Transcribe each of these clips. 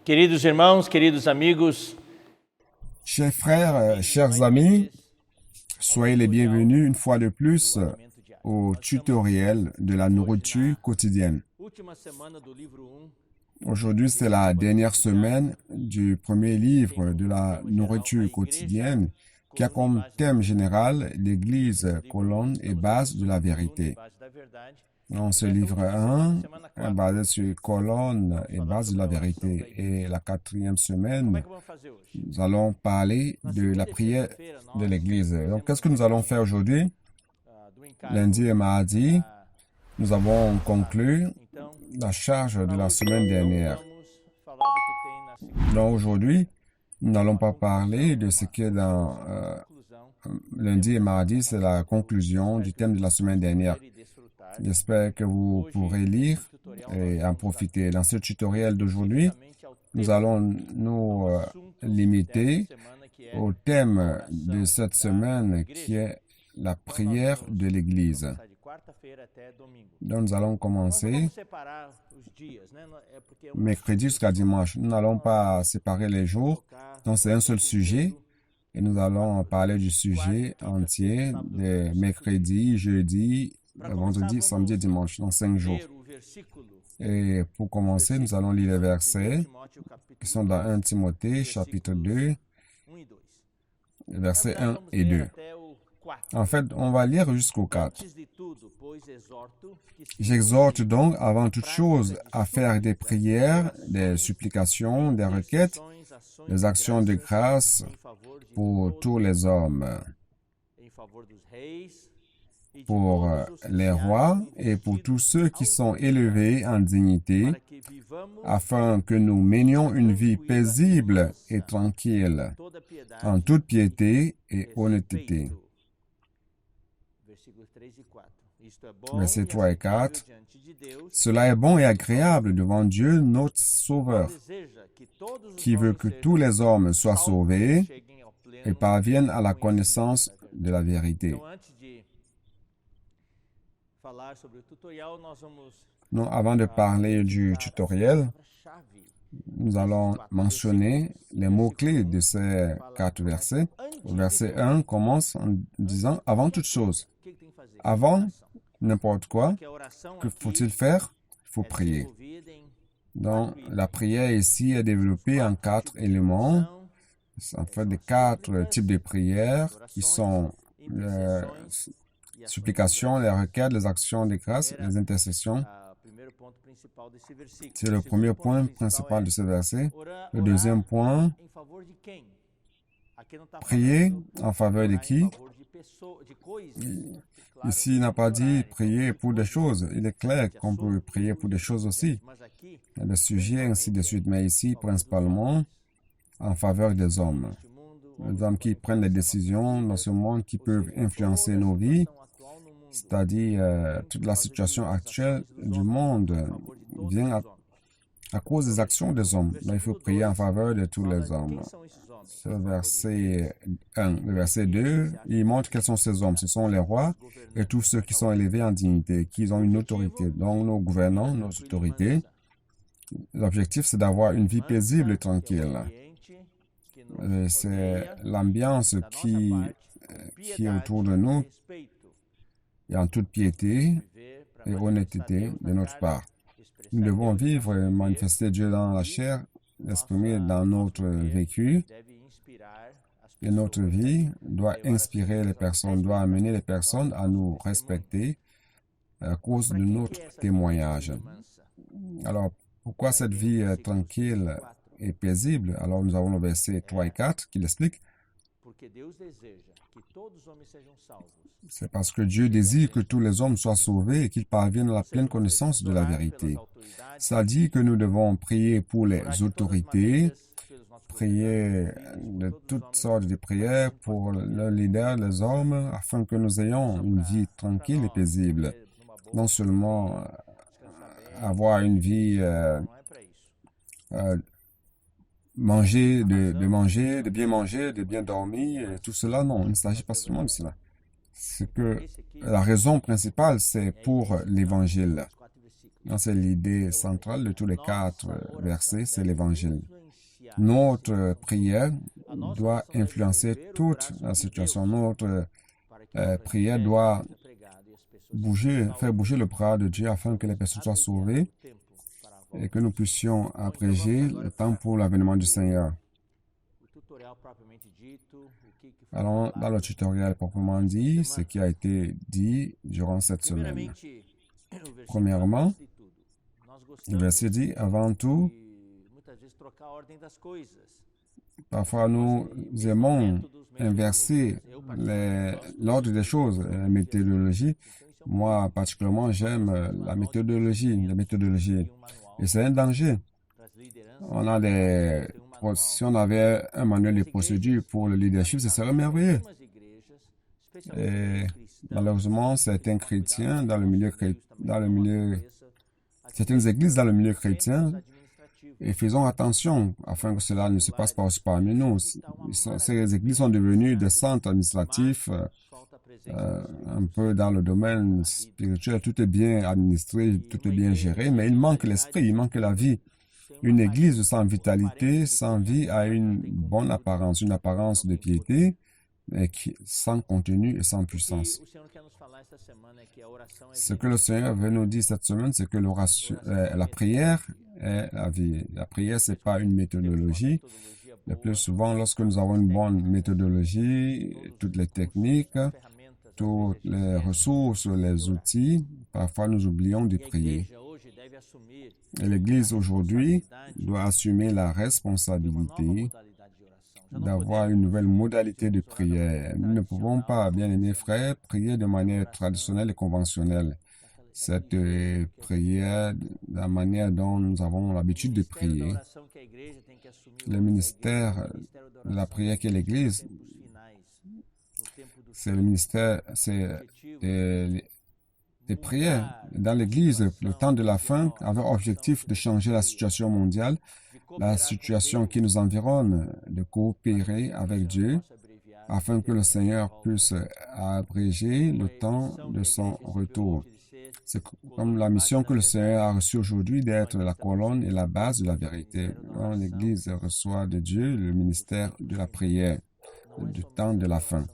Queridos irmãos, queridos amigos, Chers frères, chers amis, soyez les bienvenus une fois de plus au tutoriel de la nourriture quotidienne. Aujourd'hui, c'est la dernière semaine du premier livre de la nourriture quotidienne qui a comme thème général l'Église, colonne et base de la vérité. Dans ce livre 1, basé sur colonne et base de la vérité. Et la quatrième semaine, nous allons parler de la prière de l'Église. Donc, qu'est-ce que nous allons faire aujourd'hui? Lundi et mardi, nous avons conclu la charge de la semaine dernière. Donc, aujourd'hui, nous n'allons pas parler de ce qui est dans lundi et mardi, c'est la conclusion du thème de la semaine dernière. J'espère que vous pourrez lire et en profiter. Dans ce tutoriel d'aujourd'hui, nous allons nous limiter au thème de cette semaine qui est la prière de l'Église. Donc, nous allons commencer mercredi jusqu'à dimanche. Nous n'allons pas séparer les jours. Donc, c'est un seul sujet. Et nous allons parler du sujet entier de mercredi, jeudi, vendredi, samedi et dimanche, dans 5 jours. Et pour commencer, nous allons lire les versets qui sont dans 1 Timothée, chapitre 2, versets 1 et 2. En fait, on va lire jusqu'au 4. J'exhorte donc avant toute chose à faire des prières, des supplications, des requêtes, des actions de grâce pour tous les hommes, pour les rois et pour tous ceux qui sont élevés en dignité, afin que nous menions une vie paisible et tranquille, en toute piété et honnêteté. Versets 3 et 4. Cela est bon et agréable devant Dieu, notre Sauveur, qui veut que tous les hommes soient sauvés et parviennent à la connaissance de la vérité. Non, avant de parler du tutoriel, nous allons mentionner les mots-clés de ces 4 versets. Le verset 1 commence en disant « Avant toute chose ». Avant n'importe quoi, que faut-il faire? Il faut prier. Donc, la prière ici est développée en 4 éléments. En fait, de 4 types de prières qui sont les supplications, les requêtes, les actions de grâce, les intercessions. C'est le premier point principal de ce verset. Le deuxième point, prier en faveur de qui? Ici, il n'a pas dit prier pour des choses. Il est clair qu'on peut prier pour des choses aussi. Il y a des sujets, ainsi de suite. Mais ici, principalement, en faveur des hommes. Les hommes qui prennent des décisions dans ce monde qui peuvent influencer nos vies, c'est-à-dire toute la situation actuelle du monde vient à cause des actions des hommes. Donc, il faut prier en faveur de tous les hommes. C'est le verset 1. Le verset 2, il montre quels sont ces hommes. Ce sont les rois et tous ceux qui sont élevés en dignité, qui ont une autorité. Donc, nos gouvernants, nos autorités, l'objectif, c'est d'avoir une vie paisible et tranquille. C'est l'ambiance qui est autour de nous et en toute piété et honnêteté de notre part. Nous devons vivre et manifester Dieu dans la chair, l'exprimer dans notre vécu. Et notre vie doit inspirer les personnes, doit amener les personnes à nous respecter à cause de notre témoignage. Alors, pourquoi cette vie tranquille et paisible? Alors, nous avons le verset 3 et 4 qui l'explique. C'est parce que Dieu désire que tous les hommes soient sauvés et qu'ils parviennent à la pleine connaissance de la vérité. Ça dit que nous devons prier pour les autorités, prier de toutes sortes de prières pour le leader, les hommes, afin que nous ayons une vie tranquille et paisible. Non seulement avoir une vie manger, de bien manger, de bien dormir, tout cela, non, il ne s'agit pas seulement de cela. C'est que la raison principale, c'est pour l'Évangile. C'est l'idée centrale de tous les 4 versets, c'est l'Évangile. Notre prière doit influencer toute la situation. Notre prière doit faire bouger le bras de Dieu afin que les personnes soient sauvées et que nous puissions abréger le temps pour l'avènement du Seigneur. Allons dans le tutoriel proprement dit, ce qui a été dit durant cette semaine. Premièrement, le verset dit, avant tout, parfois nous aimons inverser l'ordre des choses, la méthodologie. Moi, particulièrement, j'aime la méthodologie. Et c'est un danger. Si on avait un manuel de procédure pour le leadership, ce serait merveilleux. Et malheureusement, certains chrétiens certaines églises dans le milieu chrétien, et faisons attention afin que cela ne se passe pas aussi parmi nous. Ces églises sont devenues des centres administratifs, un peu dans le domaine spirituel. Tout est bien administré, tout est bien géré, mais il manque l'esprit, il manque la vie. Une église sans vitalité, sans vie, a une bonne apparence, une apparence de piété, mais sans contenu et sans puissance. Ce que le Seigneur veut nous dire cette semaine, c'est que la prière est la vie. La prière, c'est pas une méthodologie. Le plus souvent, lorsque nous avons une bonne méthodologie, toutes les techniques, toutes les ressources, les outils, parfois nous oublions de prier. Et l'Église aujourd'hui doit assumer la responsabilité d'avoir une nouvelle modalité de prière. Nous ne pouvons pas, bien-aimés frères, prier de manière traditionnelle et conventionnelle. Cette prière, la manière dont nous avons l'habitude de prier, le ministère de la prière qu'est l'Église, c'est le ministère, des prières dans l'Église, le temps de la fin, avec objectif de changer la situation mondiale, la situation qui nous environne, de coopérer avec Dieu, afin que le Seigneur puisse abréger le temps de son retour. C'est comme la mission que le Seigneur a reçue aujourd'hui d'être la colonne et la base de la vérité. L'Église reçoit de Dieu le ministère de la prière, du temps de la fin.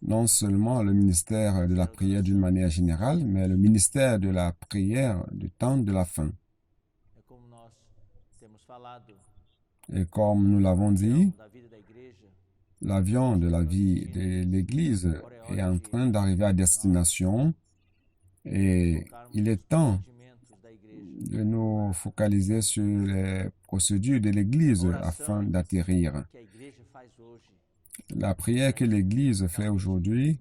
Non seulement le ministère de la prière d'une manière générale, mais le ministère de la prière du temps de la fin. Et comme nous l'avons dit, l'avion de la vie de l'Église est en train d'arriver à destination et il est temps de nous focaliser sur les procédures de l'Église afin d'atterrir. La prière que l'Église fait aujourd'hui,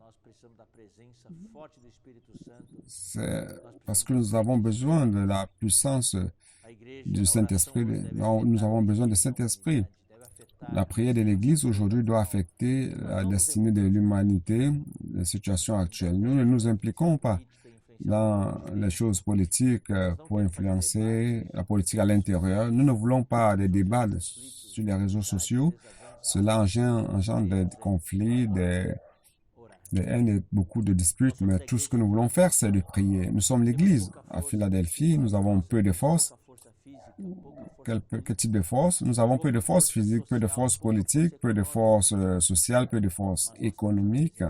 c'est parce que nous avons besoin de la puissance du Saint-Esprit. Nous avons besoin du Saint-Esprit. La prière de l'Église aujourd'hui doit affecter la destinée de l'humanité, la situation actuelle. Nous ne nous impliquons pas dans les choses politiques pour influencer la politique à l'intérieur. Nous ne voulons pas des débats sur les réseaux sociaux. Cela engendre des conflits, des haines et beaucoup de disputes, mais tout ce que nous voulons faire, c'est de prier. Nous sommes l'Église. À Philadelphie, nous avons peu de force. Quel type de force? Nous avons peu de force physique, peu de force politique, peu de force sociale, peu de force économique,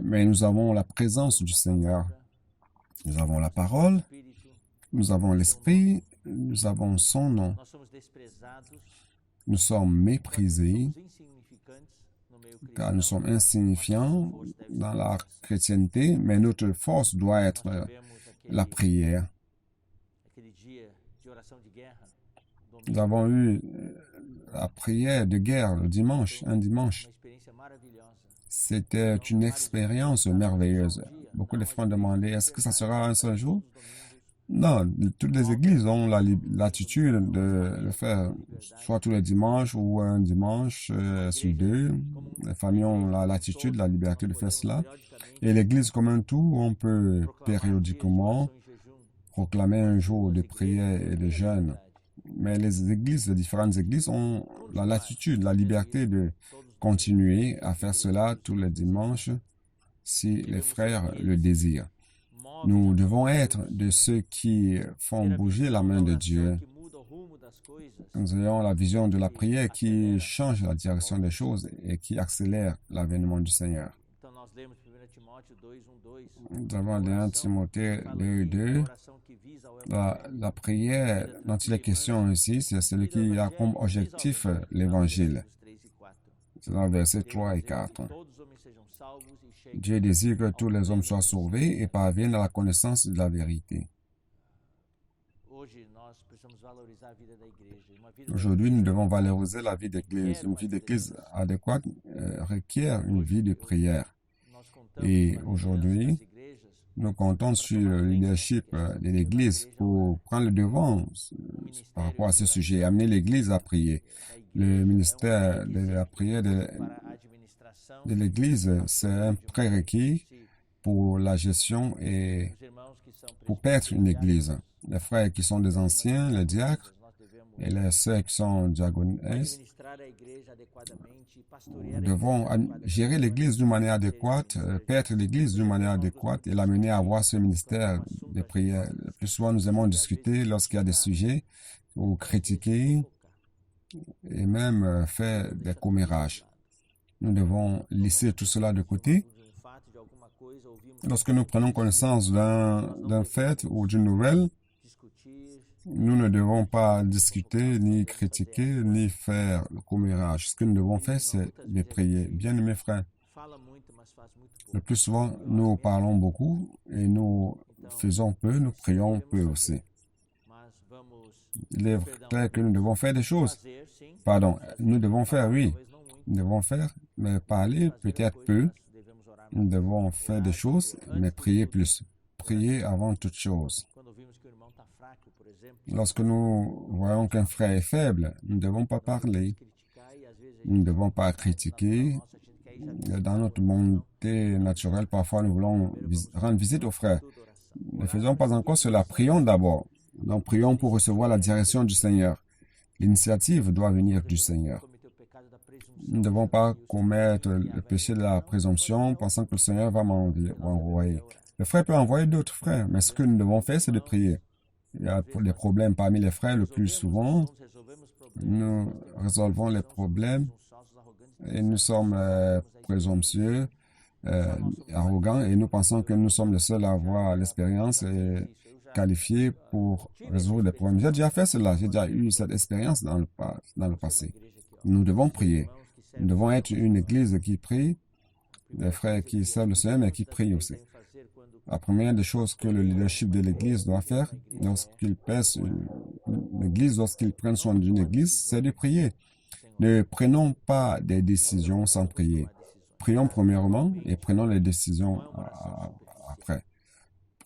mais nous avons la présence du Seigneur. Nous avons la parole, nous avons l'Esprit, nous avons son nom. Nous sommes méprisés car nous sommes insignifiants dans la chrétienté, mais notre force doit être la prière. Nous avons eu la prière de guerre le dimanche, un dimanche. C'était une expérience merveilleuse. Beaucoup de frères ont demandé, est-ce que ça sera un seul jour? Non, toutes les églises ont la latitude de le faire, soit tous les dimanches ou un dimanche sur deux. Les familles ont la latitude, la liberté de faire cela. Et l'église comme un tout, on peut périodiquement proclamer un jour de prière et de jeûne. Mais les différentes églises ont la latitude, la liberté de continuer à faire cela tous les dimanches si les frères le désirent. Nous devons être de ceux qui font bouger la main de Dieu, nous ayons la vision de la prière qui change la direction des choses et qui accélère l'avènement du Seigneur. Nous avons les 1 Timothée 2:2. La prière dont il est question ici, c'est celui qui a comme objectif l'évangile. C'est dans le verset 3 et 4. Dieu désire que tous les hommes soient sauvés et parviennent à la connaissance de la vérité. Aujourd'hui, nous devons valoriser la vie d'Église. Une vie d'Église adéquate requiert une vie de prière. Et aujourd'hui, nous comptons sur le leadership de l'Église pour prendre le devant par rapport à ce sujet, amener l'Église à prier. Le ministère de la prière de l'Église, c'est un prérequis pour la gestion et pour paître une Église. Les frères qui sont des anciens, les diacres, et les sœurs qui sont diaconesses, devons gérer l'Église d'une manière adéquate, paître l'Église d'une manière adéquate et l'amener à avoir ce ministère de prière. Le plus souvent, nous aimons discuter lorsqu'il y a des sujets ou critiquer et même faire des commérages. Nous devons laisser tout cela de côté. Lorsque nous prenons connaissance d'un fait ou d'une nouvelle, nous ne devons pas discuter, ni critiquer, ni faire le commérage. Ce que nous devons faire, c'est de prier. Bien-aimés frères, le plus souvent, nous parlons beaucoup et nous faisons peu, nous prions peu aussi. Il est clair que nous devons faire des choses. Nous devons faire, oui. Nous devons faire, mais parler peut-être peu. Nous devons faire des choses, mais prier plus. Prier avant toute chose. Lorsque nous voyons qu'un frère est faible, nous ne devons pas parler. Nous ne devons pas critiquer. Dans notre montée naturelle, parfois nous voulons rendre visite aux frères. Ne faisons pas encore cela. Prions d'abord. Donc prions pour recevoir la direction du Seigneur. L'initiative doit venir du Seigneur. Nous ne devons pas commettre le péché de la présomption pensant que le Seigneur va m'envoyer. Le frère peut envoyer d'autres frères, mais ce que nous devons faire, c'est de prier. Il y a des problèmes parmi les frères le plus souvent. Nous résolvons les problèmes et nous sommes présomptueux, arrogants et nous pensons que nous sommes les seuls à avoir l'expérience et qualifiés pour résoudre les problèmes. J'ai déjà fait cela, j'ai déjà eu cette expérience dans le passé. Nous devons prier. Nous devons être une église qui prie, des frères qui servent le Seigneur mais qui prient aussi. La première des choses que le leadership de l'Église doit faire, lorsqu'il pèse une Église, lorsqu'il prend soin d'une Église, c'est de prier. Ne prenons pas des décisions sans prier. Prions premièrement et prenons les décisions après.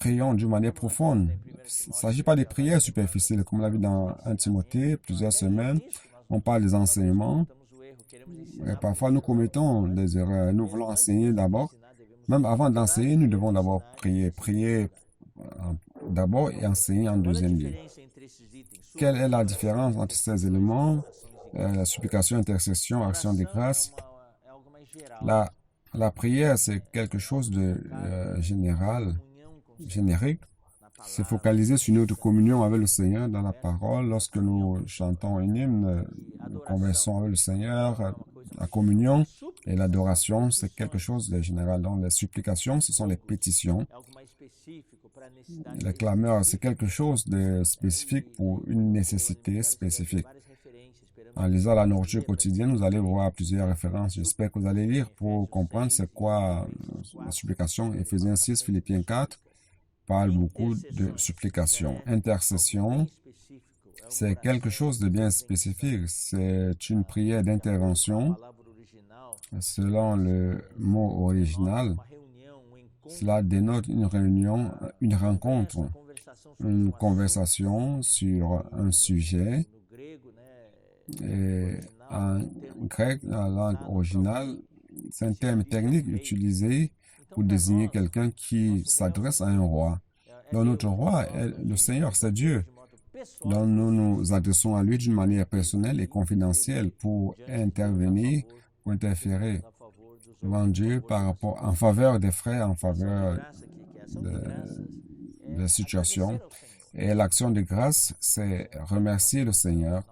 Prions d'une manière profonde. Il ne s'agit pas de prières superficielles, comme on l'a vu dans 1 Timothée, plusieurs semaines. On parle des enseignements. Et parfois, nous commettons des erreurs. Nous voulons enseigner d'abord. Même avant d'enseigner, nous devons d'abord prier. Prier d'abord et enseigner en deuxième lieu. Quelle est la différence entre ces éléments? La supplication, intercession, action de grâce. La prière, c'est quelque chose de générique. C'est focalisé sur notre communion avec le Seigneur dans la parole. Lorsque nous chantons un hymne, nous conversons avec le Seigneur. La communion et l'adoration, c'est quelque chose de général. Donc, les supplications, ce sont les pétitions. Les clameurs, c'est quelque chose de spécifique pour une nécessité spécifique. En lisant la nourriture quotidienne, vous allez voir plusieurs références. J'espère que vous allez lire pour comprendre c'est quoi la supplication. Éphésiens 6, Philippiens 4 parle beaucoup de supplication. Intercession, c'est quelque chose de bien spécifique. C'est une prière d'intervention. Selon le mot original, cela dénote une réunion, une rencontre, une conversation sur un sujet. Et en grec, dans la langue originale, c'est un terme technique utilisé pour désigner quelqu'un qui s'adresse à un roi. Donc notre roi, le Seigneur, c'est Dieu. Donc nous nous adressons à lui d'une manière personnelle et confidentielle pour intervenir, pour interférer devant Dieu en faveur des frères, en faveur des situations. Et l'action de grâce, c'est remercier le Seigneur.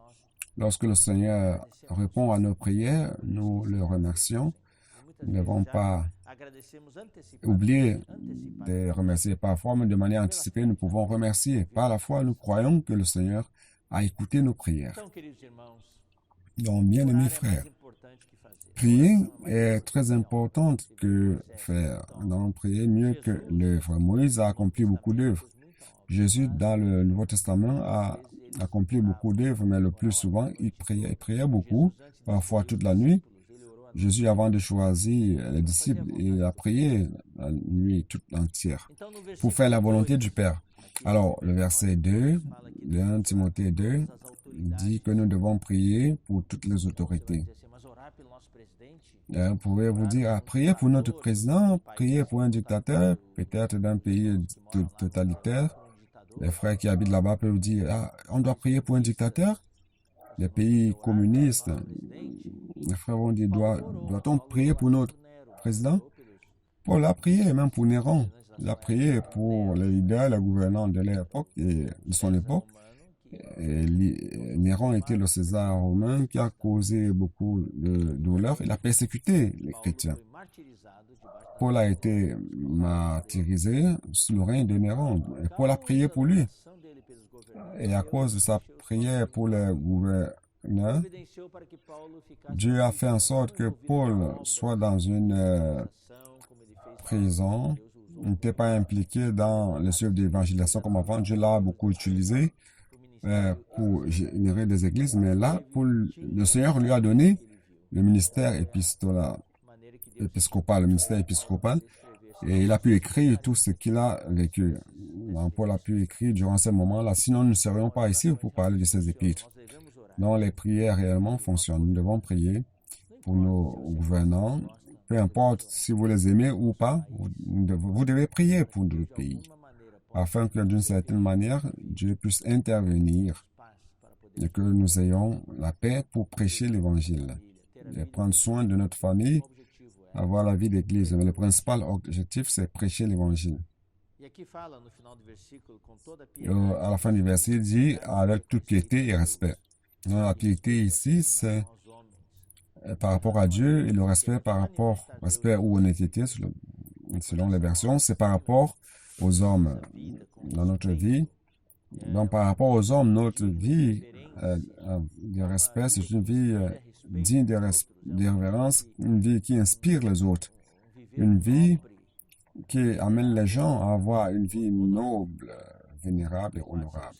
Lorsque le Seigneur répond à nos prières, nous le remercions. Nous ne devons pas oublier de remercier parfois, mais de manière anticipée, nous pouvons remercier. Par la foi, nous croyons que le Seigneur a écouté nos prières. Donc, bien-aimés frères, prier est très important que faire. Donc, prier mieux que l'œuvre. Moïse a accompli beaucoup d'œuvres. Jésus, dans le Nouveau Testament, a accompli beaucoup d'œuvres, mais le plus souvent, il priait beaucoup, parfois toute la nuit. Jésus, avant de choisir les disciples, il a prié la nuit toute entière pour faire la volonté du Père. Alors, le verset 2, de 1 Timothée 2, dit que nous devons prier pour toutes les autorités. Vous pouvez vous dire, prier pour notre président, prier pour un dictateur, peut-être d'un pays totalitaire. Les frères qui habitent là-bas peuvent dire, on doit prier pour un dictateur. Les pays communistes, les frères vont dire, doit-on prier pour notre président? Paul a prié, même pour Néron. Il a prié pour les leaders, les gouvernants de l'époque et de son époque. Et Néron était le César romain qui a causé beaucoup de douleur. Il a persécuté les chrétiens. Paul a été martyrisé sous le règne de Néron. Et Paul a prié pour lui. Et à cause de sa prière pour les gouverneurs, Dieu a fait en sorte que Paul soit dans une prison. Il n'était pas impliqué dans les œuvres d'évangélisation comme avant. Dieu l'a beaucoup utilisé pour générer des églises. Mais là, le Seigneur lui a donné le ministère épiscopal, le ministère épiscopal. Et il a pu écrire tout ce qu'il a vécu. Paul a pu écrire durant ces moments-là. Sinon, nous ne serions pas ici pour parler de ces épîtres. Donc, les prières réellement fonctionnent. Nous devons prier pour nos gouvernants. Peu importe si vous les aimez ou pas, vous devez prier pour le pays. Afin que d'une certaine manière, Dieu puisse intervenir et que nous ayons la paix pour prêcher l'évangile. Et prendre soin de notre famille, avoir la vie d'église. Mais le principal objectif, c'est prêcher l'évangile. À la fin du verset, il dit avec toute piété et respect. Donc, la piété ici, c'est par rapport à Dieu et le respect respect ou honnêteté, selon les versions, c'est par rapport aux hommes dans notre vie. Donc, par rapport aux hommes, notre vie de respect, c'est une vie digne de révérence, une vie qui inspire les autres, une vie qui amène les gens à avoir une vie noble, vénérable et honorable.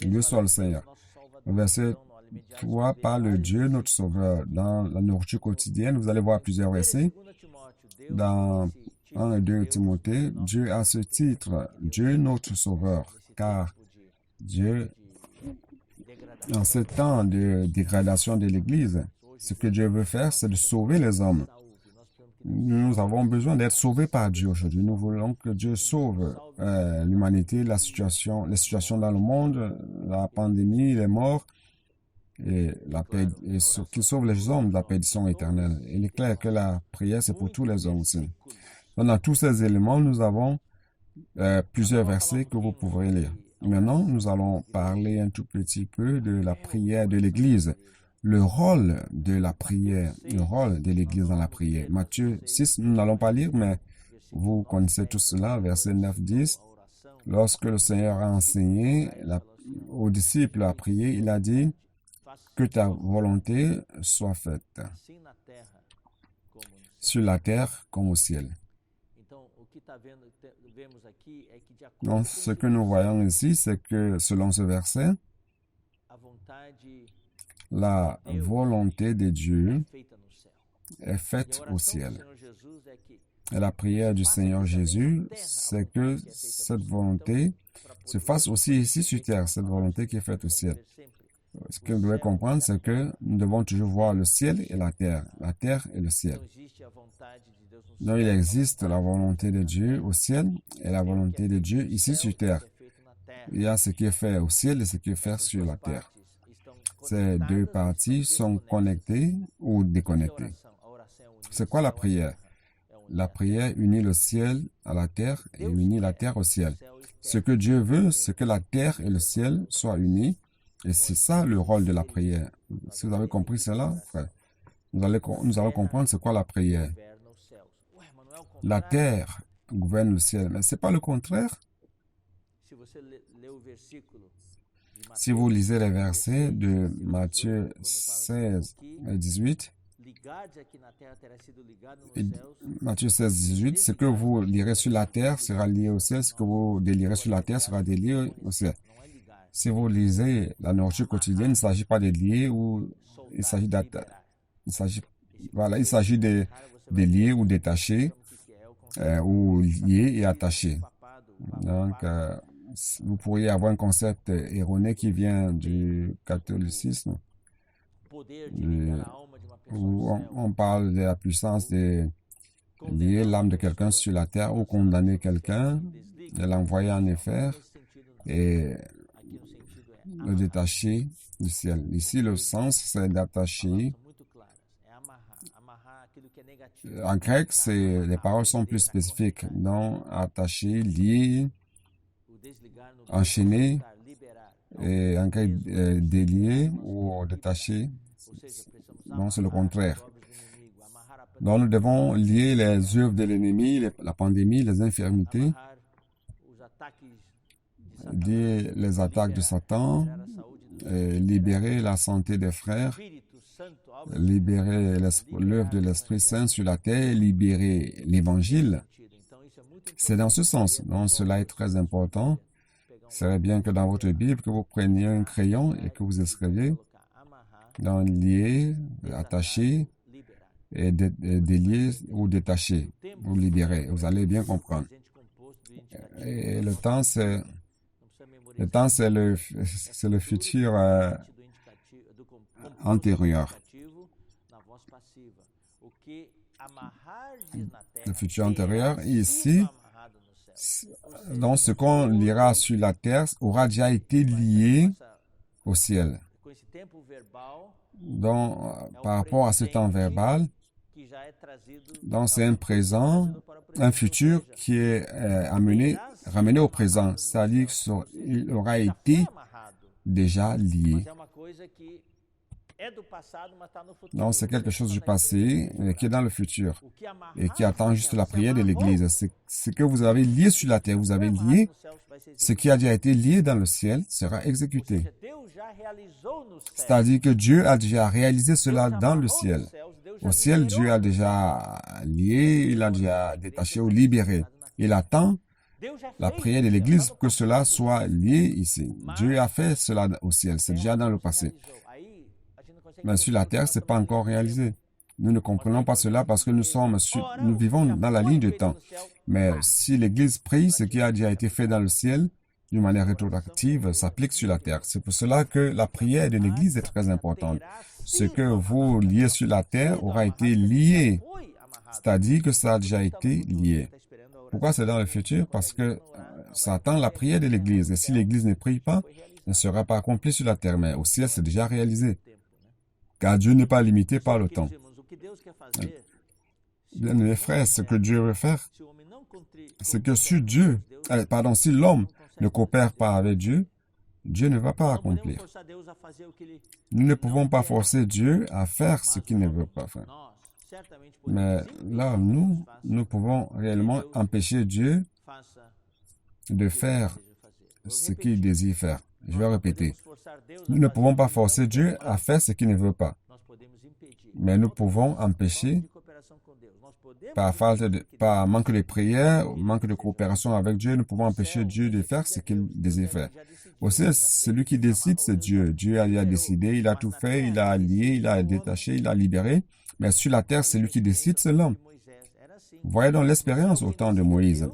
Dieu soit le Seigneur. Le verset 3 parle de Dieu, notre Sauveur. Dans la nourriture quotidienne, vous allez voir plusieurs versets. Dans 1 et 2 Timothée, Dieu a ce titre, Dieu notre Sauveur, car Dieu, en ce temps de dégradation de l'Église, ce que Dieu veut faire, c'est de sauver les hommes. Nous avons besoin d'être sauvés par Dieu aujourd'hui. Nous voulons que Dieu sauve l'humanité, les situations dans le monde, la pandémie, les morts, et qu'il sauve les hommes de la perdition éternelle. Il est clair que la prière, c'est pour tous les hommes aussi. Donc, dans tous ces éléments, nous avons plusieurs versets que vous pourrez lire. Maintenant, nous allons parler un tout petit peu de la prière de l'Église. Le rôle de la prière, le rôle de l'Église dans la prière. Matthieu 6, nous n'allons pas lire, mais vous connaissez tout cela, verset 9-10. Lorsque le Seigneur a enseigné aux disciples à prier, il a dit que ta volonté soit faite sur la terre comme au ciel. Donc, ce que nous voyons ici, c'est que selon ce verset, la volonté de Dieu est faite au ciel. Et la prière du Seigneur Jésus, c'est que cette volonté se fasse aussi ici sur terre, cette volonté qui est faite au ciel. Ce que vous devez comprendre, c'est que nous devons toujours voir le ciel et la terre et le ciel. Donc, il existe la volonté de Dieu au ciel et la volonté de Dieu ici sur terre. Il y a ce qui est fait au ciel et ce qui est fait sur la terre. Ces deux parties sont connectées ou déconnectées. C'est quoi la prière? La prière unit le ciel à la terre et unit la terre au ciel. Ce que Dieu veut, c'est que la terre et le ciel soient unis. Et c'est ça le rôle de la prière. Si vous avez compris cela, frère, nous allons comprendre c'est quoi la prière. La terre gouverne le ciel, mais c'est pas le contraire. Si vous lisez les versets de Matthieu 16 et 18, Matthieu 16, 18, ce que vous lirez sur la terre sera lié au ciel, ce que vous délirez sur la terre sera délié au ciel. Si vous lisez la nourriture quotidienne, il ne s'agit pas de lier ou il s'agit il s'agit de lier ou détacher ou lier et attacher. Donc, vous pourriez avoir un concept erroné qui vient du catholicisme, où on parle de la puissance de lier l'âme de quelqu'un sur la terre ou condamner quelqu'un, de l'envoyer en enfer et le détacher du ciel. Ici, le sens, c'est d'attacher. En grec, les paroles sont plus spécifiques. Donc, attacher, lier, enchaîner, et en grec, délier ou détacher. Donc, c'est le contraire. Donc, nous devons lier les œuvres de l'ennemi, la pandémie, les infirmités, lier les attaques de Satan, libérer la santé des frères, libérer l'œuvre de l'Esprit Saint sur la terre, libérer l'Évangile. C'est dans ce sens. Donc, cela est très important. Il serait bien que dans votre Bible, que vous preniez un crayon et que vous écriviez dans lier, attacher, et délier ou détacher, ou libérer. Vous allez bien comprendre. Et le temps, c'est le futur antérieur. Le futur antérieur, ici, donc ce qu'on lira sur la terre aura déjà été lié au ciel. Donc, par rapport à ce temps verbal, donc c'est un présent, un futur qui est ramené au présent, c'est-à-dire qu'il aura été déjà lié. Donc, c'est quelque chose du passé qui est dans le futur et qui attend juste la prière de l'Église. C'est ce que vous avez lié sur la terre, vous avez lié, ce qui a déjà été lié dans le ciel sera exécuté. C'est-à-dire que Dieu a déjà réalisé cela dans le ciel. Au ciel, Dieu a déjà lié, il a déjà détaché ou libéré. Il attend la prière de l'Église pour que cela soit lié ici. Dieu a fait cela au ciel, c'est déjà dans le passé. Mais sur la terre, ce n'est pas encore réalisé. Nous ne comprenons pas cela parce que nous vivons dans la ligne du temps. Mais si l'Église prie, ce qui a déjà été fait dans le ciel, d'une manière rétroactive, s'applique sur la terre. C'est pour cela que la prière de l'Église est très importante. Ce que vous liez sur la terre aura été lié. C'est-à-dire que ça a déjà été lié. Pourquoi c'est dans le futur? Parce que ça attend la prière de l'Église. Et si l'Église ne prie pas, elle ne sera pas accomplie sur la terre. Mais au ciel, c'est déjà réalisé. Car Dieu n'est pas limité par le temps. Bien, mes frères, ce que Dieu veut faire, c'est que si l'homme ne coopère pas avec Dieu, Dieu ne va pas accomplir. Nous ne pouvons pas forcer Dieu à faire ce qu'il ne veut pas faire. Mais là, nous pouvons réellement empêcher Dieu de faire ce qu'il désire faire. Je vais répéter. Nous ne pouvons pas forcer Dieu à faire ce qu'il ne veut pas. Mais nous pouvons empêcher, par manque de prière, manque de coopération avec Dieu, nous pouvons empêcher Dieu de faire ce qu'il désire faire. Aussi, celui qui décide, c'est Dieu. Dieu a décidé, il a tout fait, il a lié, il a détaché, il a libéré. Mais sur la terre, celui qui décide, c'est l'homme. Voyez donc l'expérience au temps de Moïse.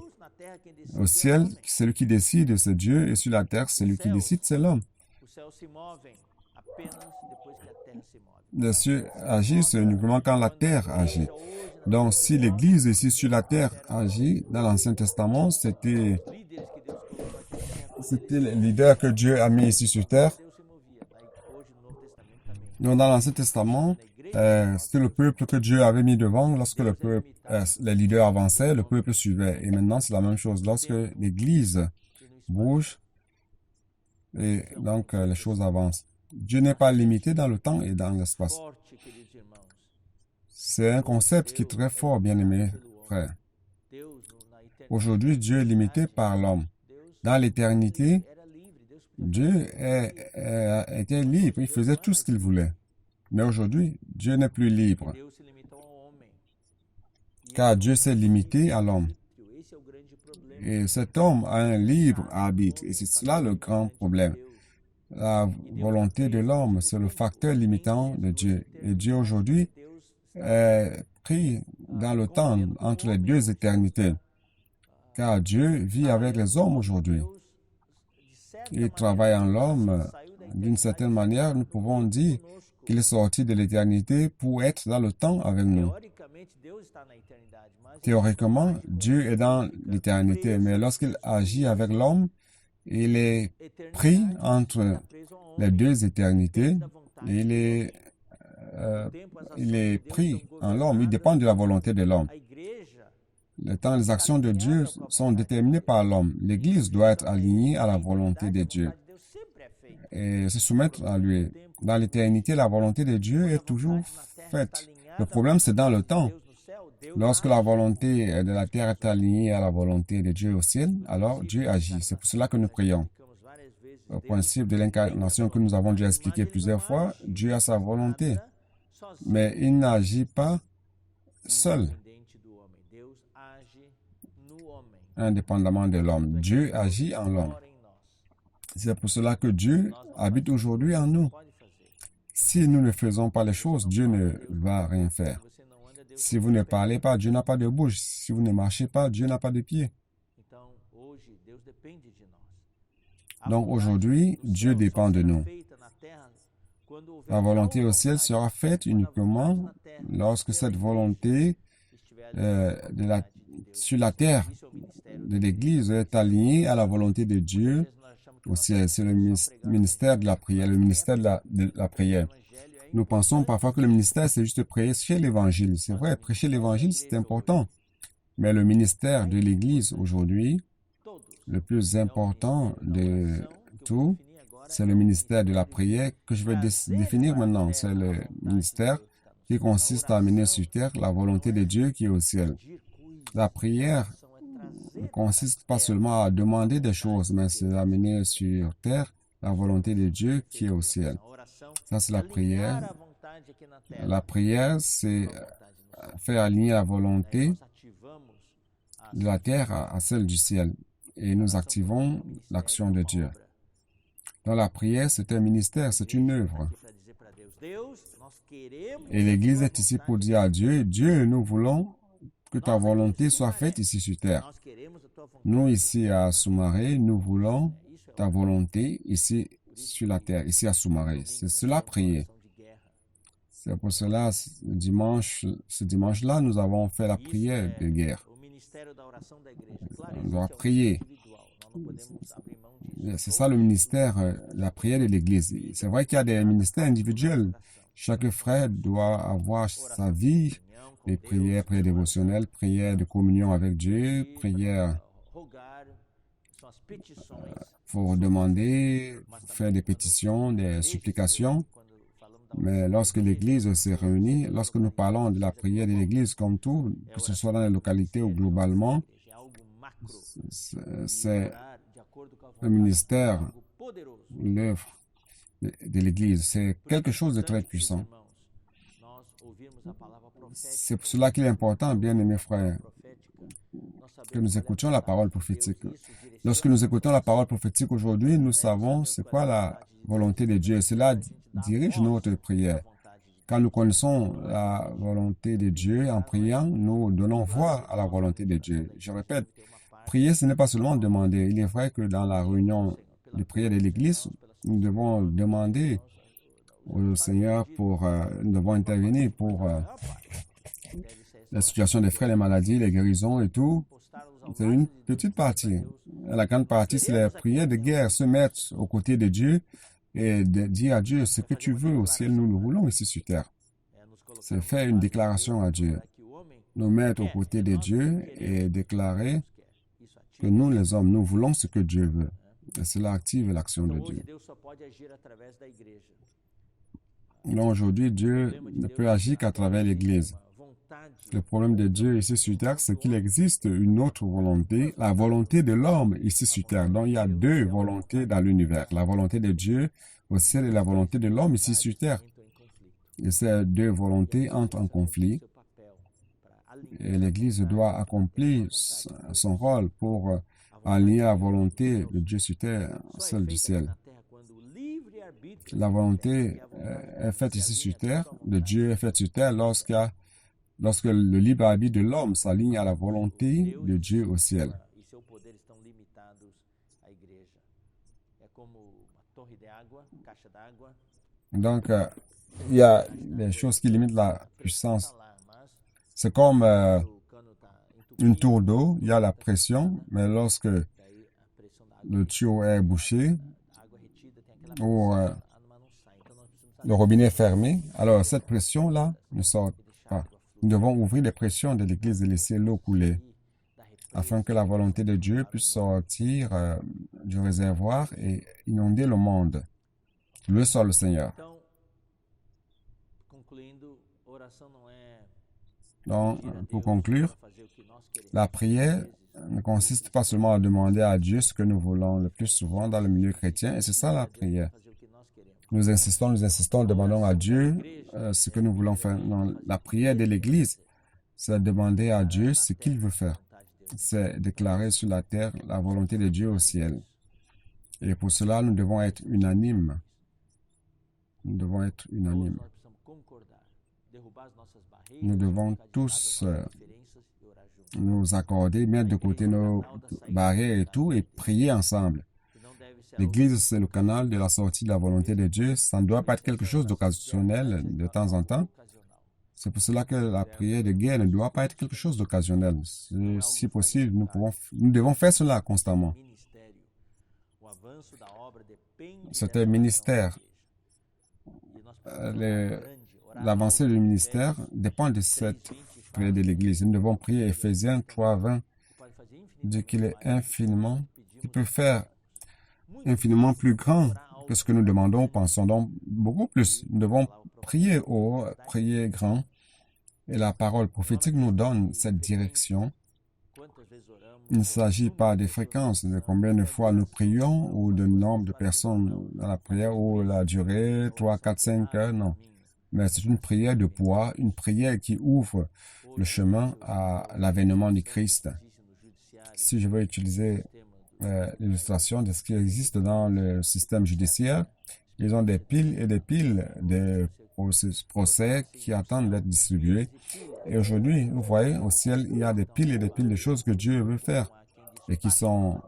Au ciel, celui qui décide, c'est Dieu, et sur la terre, celui qui décide, c'est l'homme. Les cieux agissent uniquement quand la terre agit. Donc, si l'Église ici sur la terre agit, dans l'Ancien Testament, c'était les leaders que Dieu a mis ici sur terre. Donc, dans l'Ancien Testament, c'était le peuple que Dieu avait mis devant. Lorsque les leaders avançaient, le peuple suivait. Et maintenant, c'est la même chose. Lorsque l'Église bouge et donc les choses avancent. Dieu n'est pas limité dans le temps et dans l'espace. C'est un concept qui est très fort, bien-aimés frères. Aujourd'hui, Dieu est limité par l'homme. Dans l'éternité, Dieu était libre, il faisait tout ce qu'il voulait. Mais aujourd'hui, Dieu n'est plus libre, car Dieu s'est limité à l'homme. Et cet homme a un libre arbitre, et c'est cela le grand problème. La volonté de l'homme, c'est le facteur limitant de Dieu. Et Dieu aujourd'hui est pris dans le temps entre les deux éternités, car Dieu vit avec les hommes aujourd'hui. Il travaille en l'homme. D'une certaine manière, nous pouvons dire qu'il est sorti de l'éternité pour être dans le temps avec nous. Théoriquement, Dieu est dans l'éternité, mais lorsqu'il agit avec l'homme, il est pris entre les deux éternités. Et il est pris en l'homme. Il dépend de la volonté de l'homme. Le temps, les actions de Dieu sont déterminées par l'homme. L'Église doit être alignée à la volonté de Dieu et se soumettre à lui. Dans l'éternité, la volonté de Dieu est toujours faite. Le problème, c'est dans le temps. Lorsque la volonté de la terre est alignée à la volonté de Dieu au ciel, alors Dieu agit. C'est pour cela que nous prions. Au principe de l'incarnation que nous avons déjà expliqué plusieurs fois, Dieu a sa volonté, mais il n'agit pas seul, indépendamment de l'homme. Dieu agit en l'homme. C'est pour cela que Dieu habite aujourd'hui en nous. Si nous ne faisons pas les choses, Dieu ne va rien faire. Si vous ne parlez pas, Dieu n'a pas de bouche. Si vous ne marchez pas, Dieu n'a pas de pied. Donc aujourd'hui, Dieu dépend de nous. La volonté au ciel sera faite uniquement lorsque cette volonté sur la terre de l'Église est alignée à la volonté de Dieu au ciel. C'est le ministère de la prière, le ministère de la prière. Nous pensons parfois que le ministère, c'est juste prêcher l'Évangile. C'est vrai, prêcher l'Évangile, c'est important. Mais le ministère de l'Église aujourd'hui, le plus important de tout, c'est le ministère de la prière que je vais définir maintenant. C'est le ministère qui consiste à amener sur terre la volonté de Dieu qui est au ciel. La prière ne consiste pas seulement à demander des choses, mais c'est amener sur terre la volonté de Dieu qui est au ciel. Ça, c'est la prière. La prière, c'est faire aligner la volonté de la terre à celle du ciel. Et nous activons l'action de Dieu. Dans la prière, c'est un ministère, c'est une œuvre. Et l'Église est ici pour dire à Dieu, Dieu, nous voulons que ta volonté soit faite ici sur terre. Nous, ici à Soumaré, nous voulons ta volonté ici sur la terre, ici à Soumaré. C'est cela, prier. C'est pour cela, ce dimanche-là, nous avons fait la prière de guerre. On doit prier. C'est ça le ministère, la prière de l'Église. C'est vrai qu'il y a des ministères individuels. Chaque frère doit avoir sa vie, les prières dévotionnelles, prières de communion avec Dieu, prières pour demander, faire des pétitions, des supplications. Mais lorsque l'Église se réunit, lorsque nous parlons de la prière de l'Église comme tout, que ce soit dans les localités ou globalement, c'est le ministère, l'œuvre de l'Église. C'est quelque chose de très puissant. C'est pour cela qu'il est important, bien aimés frères, que nous écoutions la parole prophétique. Lorsque nous écoutons la parole prophétique aujourd'hui, nous savons c'est quoi la volonté de Dieu. Cela dirige notre prière. Quand nous connaissons la volonté de Dieu en priant, nous donnons voix à la volonté de Dieu. Je répète, prier, ce n'est pas seulement demander. Il est vrai que dans la réunion de prière de l'Église, nous devons demander au Seigneur nous devons intervenir pour la situation des frères, les maladies, les guérisons et tout. C'est une petite partie. La grande partie, c'est la prière de guerre, se mettre aux côtés de Dieu et de dire à Dieu ce que tu veux au ciel, nous voulons ici sur terre. C'est faire une déclaration à Dieu. Nous mettre aux côtés de Dieu et déclarer que nous, les hommes, nous voulons ce que Dieu veut. Et cela active l'action de Dieu. Donc aujourd'hui, Dieu ne peut agir qu'à travers l'Église. Le problème de Dieu ici sur terre, c'est qu'il existe une autre volonté, la volonté de l'homme ici sur terre. Donc il y a deux volontés dans l'univers, la volonté de Dieu au ciel et la volonté de l'homme ici sur terre. Et ces deux volontés entrent en conflit. Et l'Église doit accomplir son rôle pour aligner la volonté de Dieu sur terre, celle du ciel. La volonté est faite ici sur terre, de Dieu est faite sur terre lorsque le libre arbitre de l'homme s'aligne à la volonté de Dieu au ciel. Donc, il y a des choses qui limitent la puissance. C'est comme une tour d'eau, il y a la pression, mais lorsque le tuyau est bouché ou le robinet est fermé, alors cette pression-là ne sort pas. Nous devons ouvrir les pressions de l'Église et laisser l'eau couler afin que la volonté de Dieu puisse sortir du réservoir et inonder le monde. Loué soit le Seigneur. Donc, pour conclure, la prière ne consiste pas seulement à demander à Dieu ce que nous voulons le plus souvent dans le milieu chrétien, et c'est ça la prière. Nous insistons, demandons à Dieu ce que nous voulons faire. Dans la prière de l'Église, c'est demander à Dieu ce qu'il veut faire. C'est déclarer sur la terre la volonté de Dieu au ciel. Et pour cela, nous devons être unanimes. Nous devons être unanimes. Nous devons tous nous accorder, mettre de côté nos barrières et tout, et prier ensemble. L'Église, c'est le canal de la sortie de la volonté de Dieu. Ça ne doit pas être quelque chose d'occasionnel de temps en temps. C'est pour cela que la prière de guerre ne doit pas être quelque chose d'occasionnel. Si possible, nous devons faire cela constamment. C'est un ministère. L'avancée du ministère dépend de cette prière de l'Église. Nous devons prier Éphésiens 3:20, dit qu'il est infiniment, qu'il peut faire infiniment plus grand que ce que nous demandons, pensons donc beaucoup plus. Nous devons prier haut, prier grand. Et la parole prophétique nous donne cette direction. Il ne s'agit pas des fréquences, de combien de fois nous prions ou de nombre de personnes dans la prière ou la durée, 3, 4, 5 heures, non. Mais c'est une prière de poids, une prière qui ouvre le chemin à l'avènement du Christ. Si je veux utiliser l'illustration de ce qui existe dans le système judiciaire, ils ont des piles et des piles de procès qui attendent d'être distribués. Et aujourd'hui, vous voyez, au ciel, il y a des piles et des piles de choses que Dieu veut faire et qui sont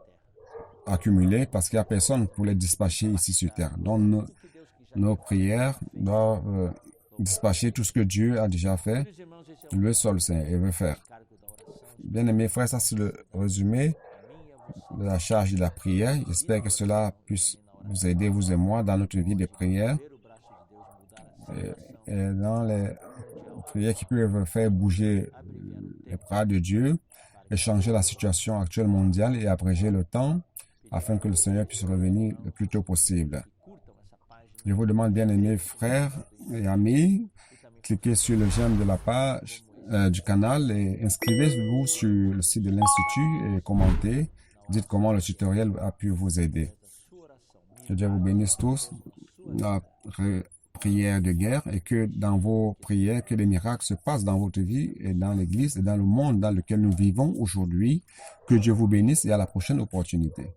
accumulées parce qu'il n'y a personne pour les dispatcher ici sur terre. Donc, nos prières doivent dispatcher tout ce que Dieu a déjà fait, le seul Saint, et veut faire. Bien-aimés frères, ça c'est le résumé de la charge de la prière. J'espère que cela puisse vous aider, vous et moi, dans notre vie de prière. Et dans les prières qui peuvent faire bouger les bras de Dieu et changer la situation actuelle mondiale et abréger le temps afin que le Seigneur puisse revenir le plus tôt possible. Je vous demande, bien-aimés frères et amis, cliquez sur le j'aime de la page du canal et inscrivez-vous sur le site de l'Institut et commentez. Dites comment le tutoriel a pu vous aider. Que Dieu vous bénisse tous. La prière de guerre et que dans vos prières, que des miracles se passent dans votre vie et dans l'Église et dans le monde dans lequel nous vivons aujourd'hui. Que Dieu vous bénisse et à la prochaine opportunité.